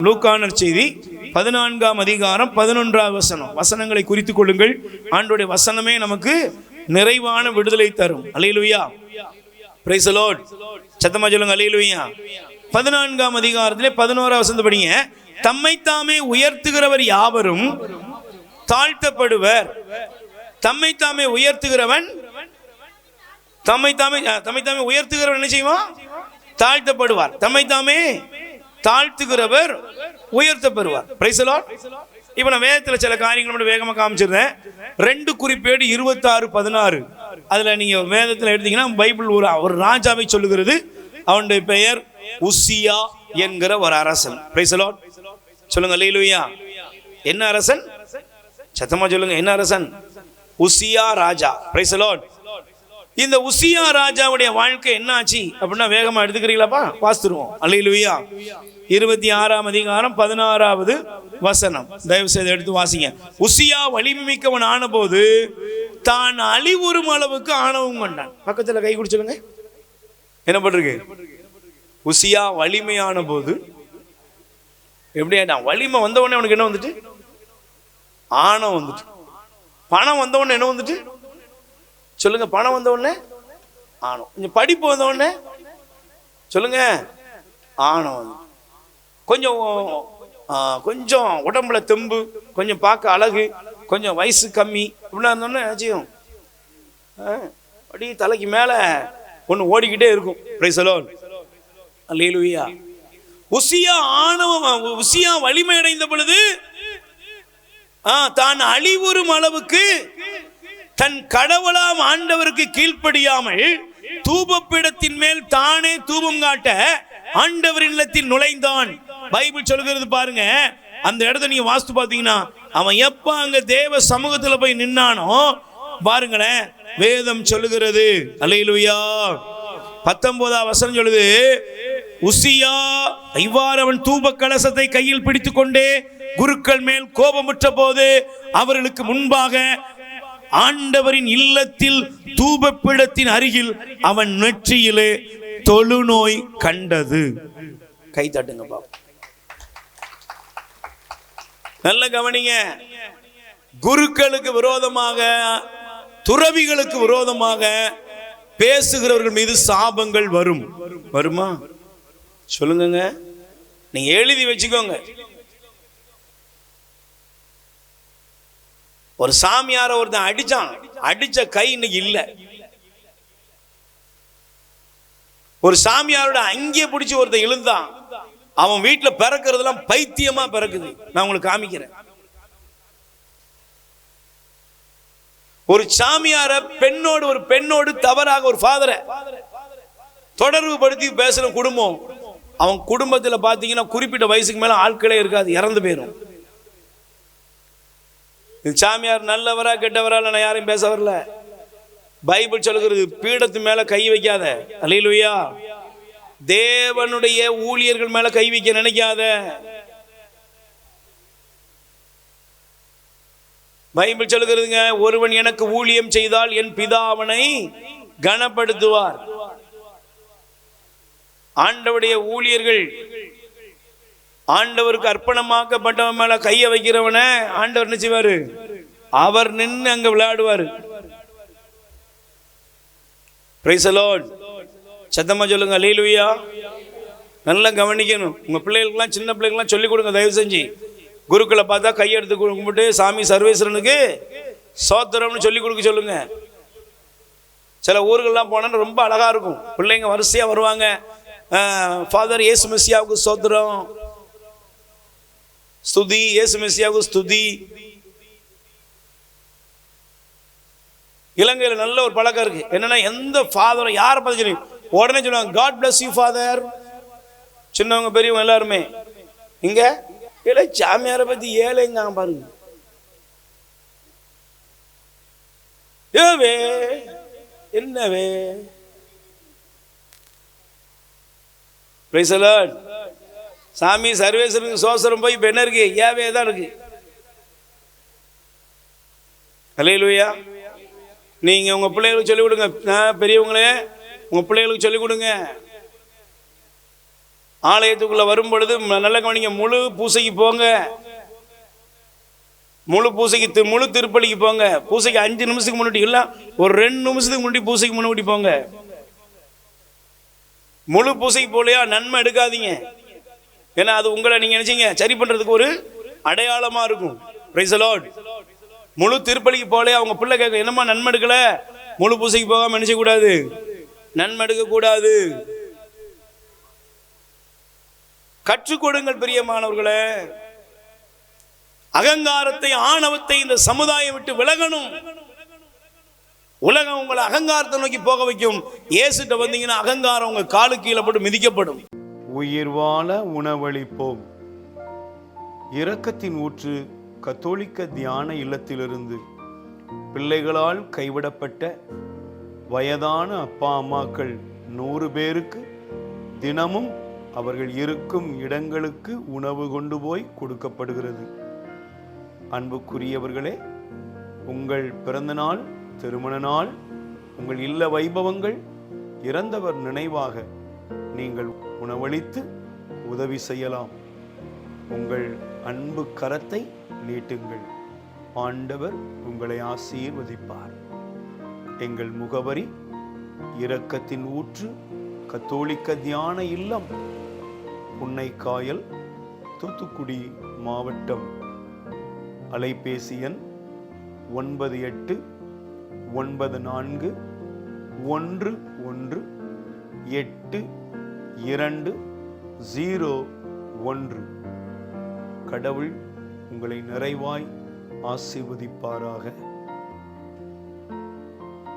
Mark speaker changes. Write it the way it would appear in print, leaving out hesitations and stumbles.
Speaker 1: லூக்கா நற்செய்தி 14ஆம் அதிகாரம் 11வது வசனம். வசனங்களை குறித்துக் கொள்ளுங்கள். ஆண்டவருடைய வசனமே நமக்கு நிறைவான விடுதலை தரும். அல்லேலூயா, பிரைஸ் தி லார்ட். சத்தமா சொல்லுங்க அல்லேலூயா. 14ஆம் அதிகாரத்திலே 11வது வசனம் படிங்க. தம்மைத்தாமே உயர்த்துகிறவர் யாவரும் தாழ்த்தப்படுவர். தம்மைத்தாமே உயர்த்துகிறவன் தம்மைத்தாமே உயர்த்துகிறவன் என்ன செய்வான்? தாழ்த்தப்படுவார். தம்மைத்தாமே தாழ்த்துகிறவர் உயர்த்தப்படுவார். Praise the Lord. இப்போ நான் வேதத்தில் சில காரியங்களோட வேகமாக காமிச்சிருந்தேன். 2 குறிப்பேடு 26-16. அதில் நீங்கள் வேதத்தில் எடுத்தீங்கன்னா பைபிள் ஒரு ராஜாவை சொல்லுகிறது. அவனுடைய பெயர் உசியா என்கிற ஒரு அரசன். Praise the Lord. சொல்லுங்க அல்லேலூயா. என்ன அரசன்? சத்தமா சொல்லுங்க. என்ன அரசன்? உசியா ராஜா. Praise the Lord. இந்த உசியா ராஜாவுடைய வாழ்க்கை என்ன ஆச்சு அப்படின்னா வேகமா எடுத்துக்கிறீங்களாப்பா? வாசித்துருவோம். அல்லேலூயா. 26ஆம் அதிகாரம் 16வது வசனம். தயவு செய்து எடுத்து வாசிங்க. உசியா வலிமை மிக்கவன் ஆன போது தான் அழிவுறும் அளவுக்கு ஆணவம் கொண்டான். பக்கத்துல கை குடிச்சுடுங்க. என்ன பண்றது? உசியா வலிமையான போது எப்படி ஆயிட்டான்? வலிமை வந்த உடனே அவனுக்கு என்ன வந்துட்டு? ஆணவம் வந்துட்டு. பணம் வந்த உடனே என்ன வந்துட்டு? சொல்லுங்க. பணம் வந்த உடனே ஆணவம். கொஞ்சம் படிப்பு வந்த உடனே சொல்லுங்க ஆணவம். கொஞ்சம் உடம்புல தெம்பு, கொஞ்சம் பார்க்க அழகு, கொஞ்சம் வயசு கம்மி இப்படின்னா இருந்தோடனே நிச்சயம் அப்படி தலைக்கு மேல ஒன்று ஓடிக்கிட்டே இருக்கும். Price the Lord. அல்லேலூயா. உசியா வலிமை அடைந்த பொழுது தான் அழிவுறும் அளவுக்கு தன் கடவுளாம் ஆண்டவருக்கு கீழ்ப்படியாமல் தூபப்பீடத்தின் மேல் தானே தூபம் காட்ட ஆண்டவரின் இல்லத்தில் நுழைந்தான். பைபிள் சொல்கிறது பாருங்க. அந்த இடத்த நீங்க வாஸ்து பார்த்தீங்கன்னா அவன் எப்ப அங்க தேவ சமூகத்துல போய் நின்னானோ பாருங்களேன், வேதம் சொல்லுகிறது. அல்லேலூயா. 19ஆம் வசனம் சொல்லுது, உசியா இவ்வாறு அவன் தூப கலசத்தை கையில் பிடித்துக் கொண்டே குருக்கள் மேல் கோபமுற்ற போது அவர்களுக்கு முன்பாக ஆண்டவரின் இல்லத்தில் தூபப்பீடத்தின் அருகில் அவன் நெற்றியிலே தொழுநோய் கண்டது. கை தட்டுங்க பாப்பா. நல்ல கவனிங்க. குருக்களுக்கு விரோதமாக, துறவிகளுக்கு விரோதமாக பேசுகிறவர்கள் மீது சாபங்கள் வரும். வருமா? சொல்லுங்க. நீங்க எழுதி வச்சுக்கோங்க. ஒரு சாமியார ஒருத்தன் அடிச்சான். அடிச்ச கை இன்னைக்கு இல்ல. ஒரு சாமியாரோட அங்கே பிடிச்சி ஒருத்தன் இழுந்தான். அவன் வீட்டுல பிறக்கிறதுலாம் பைத்தியமா பிறக்குது. நான் உங்களுக்கு காமிக்கிறேன். ஒரு சாமியார ஒரு பெண்ணோடு தவறாக ஒரு ஃபாதரை தொடர்பு படுத்தி பேசுற குடும்பம், அவன் குடும்பத்துல பாத்தீங்கன்னா குறிப்பிட்ட வயசுக்கு மேல ஆட்களே இருக்காது, இறந்து போயிடும். சாமியார் நல்லவரா கெட்டவரா நான் யாரையும் பேச வரல. பைபிள் சொல்லுகிறது பீடத்து மேல கை வைக்காத. அல்லேலூயா. தேவனுடைய ஊழியர்கள் மேல கை வைக்க நினைக்காத. பைபிள் சொல்லுகிறதுங்க, ஒருவன் எனக்கு ஊழியம் செய்தால் என் பிதா அவனை கனப்படுத்துவார். ஆண்டவருடைய ஊழியர்கள், ஆண்டவருக்கு அர்ப்பணமாக்கப்பட்டவன் மேல கையை வைக்கிறவன ஆண்டவர் என்ன செய்வாரு? அவர் நின்று அங்க விளையாடுவாரு. Price the Lord. சத்தமா சொல்லுங்க அல்லேலூயா. நல்லா கவனிக்கணும். உங்க பிள்ளைகளுக்கெல்லாம், சின்ன பிள்ளைகளுக்கெல்லாம் சொல்லிக் கொடுங்க தயவு செஞ்சு. குருக்களை பார்த்தா கையெடுத்து கும்பிட்டு சாமி சர்வேஸ்வரனுக்கு சோத்திரம்னு சொல்லி கொடுக்க சொல்லுங்க. சில ஊர்கள்லாம் போனா ரொம்ப அழகா இருக்கும். பிள்ளைங்க வரிசையா வருவாங்க. ஃபாதர் இயேசு மெசியாவுக்கு சோத்திரம், ஸ்துதி, இயேசு மெசியாவுக்கு ஸ்துதி. இலங்கையில் நல்ல ஒரு பழக்கம் இருக்கு. என்னன்னா, எந்த ஃபாதரும் யாரை பார்த்து சொல்லி உடனே சொல்லுவாங்க, காட் பிளஸ் யூ ஃபாதர். சின்னவங்க பெரியவங்க எல்லாருமே. இங்க இல்லை சாமியாரை பத்தி ஏழைங்க பாருங்க. ஏவே என்னவே. Price the Lord. சாமி சர்வேஸ்வரனுக்கு சோசரம் போய் இப்ப என்ன இருக்கு? ஏவே தான் இருக்கு. அல்லேலூயா. நீங்க உங்க பிள்ளைகளுக்கு சொல்லிக் கொடுங்க. பெரியவங்களே உங்க பிள்ளைகளுக்கு சொல்லிக் கொடுங்க. ஆலயத்துக்குள்ள வரும் பொழுது நல்ல கவனிங்க, முழு பூசைக்கு போங்க, முழு பூசைக்கு முழு திருப்பலிக்கு போங்க. பூசைக்கு 5 நிமிஷத்துக்கு முன்னாடி இல்லை, ஒரு 2 நிமிஷத்துக்கு முன்னாடி பூசைக்கு முன்னாடி போங்க. முழு பூசைக்கு போலையா நன்மை எடுக்காதீங்க. ஏன்னா அது உங்களை நீங்க நினைச்சீங்க சரி பண்றதுக்கு ஒரு அடையாளமா இருக்கும். Price the Lord. முழு திருப்பலிக்கு போலையா அவங்க பிள்ளை கேட்க, என்னமா நன்மை எடுக்கல? முழு பூசைக்கு போகாம நினைச்ச கூடாது, நன்மை எடுக்க கூடாது. கற்றுக் கொடுங்கள் பிரியமானவர்களே. அகங்காரத்தை, ஆணவத்தை இந்த சமுதாயம் விட்டு விலகணும். உலகம் உங்களை அகங்காரத்தை நோக்கி போக வைக்கும். இயேசுட்ட வந்தீங்கன்னா அகங்காரம் உங்க காலு கீழே போட்டு மிதிக்கப்படும்.
Speaker 2: உயிர் வாழ உணவளிப்போம். இரக்கத்தின் ஊற்று கத்தோலிக்க தியான இல்லத்திலிருந்து பிள்ளைகளால் கைவிடப்பட்ட வயதான அப்பா அம்மாக்கள் 100 பேருக்கு தினமும் அவர்கள் இருக்கும் இடங்களுக்கு உணவு கொண்டு போய் கொடுக்கப்படுகிறது. அன்புக்குரியவர்களே, உங்கள் பிறந்த நாள், திருமண நாள், உங்கள் இல்ல வைபவங்கள், இறந்தவர் நினைவாக நீங்கள் உணவளித்து உதவி செய்யலாம். உங்கள் அன்பு கரத்தை நீட்டுங்கள். ஆண்டவர் உங்களை ஆசீர்வதிப்பார். எங்கள் முகவரி: இரக்கத்தின் ஊற்று கத்தோலிக்க தியான இல்லம், புன்னைக்காயல், தூத்துக்குடி மாவட்டம். அலைபேசி எண் 9814182201. கடவுள் உங்களை நிறைவாய் ஆசீர்வதிப்பாராக.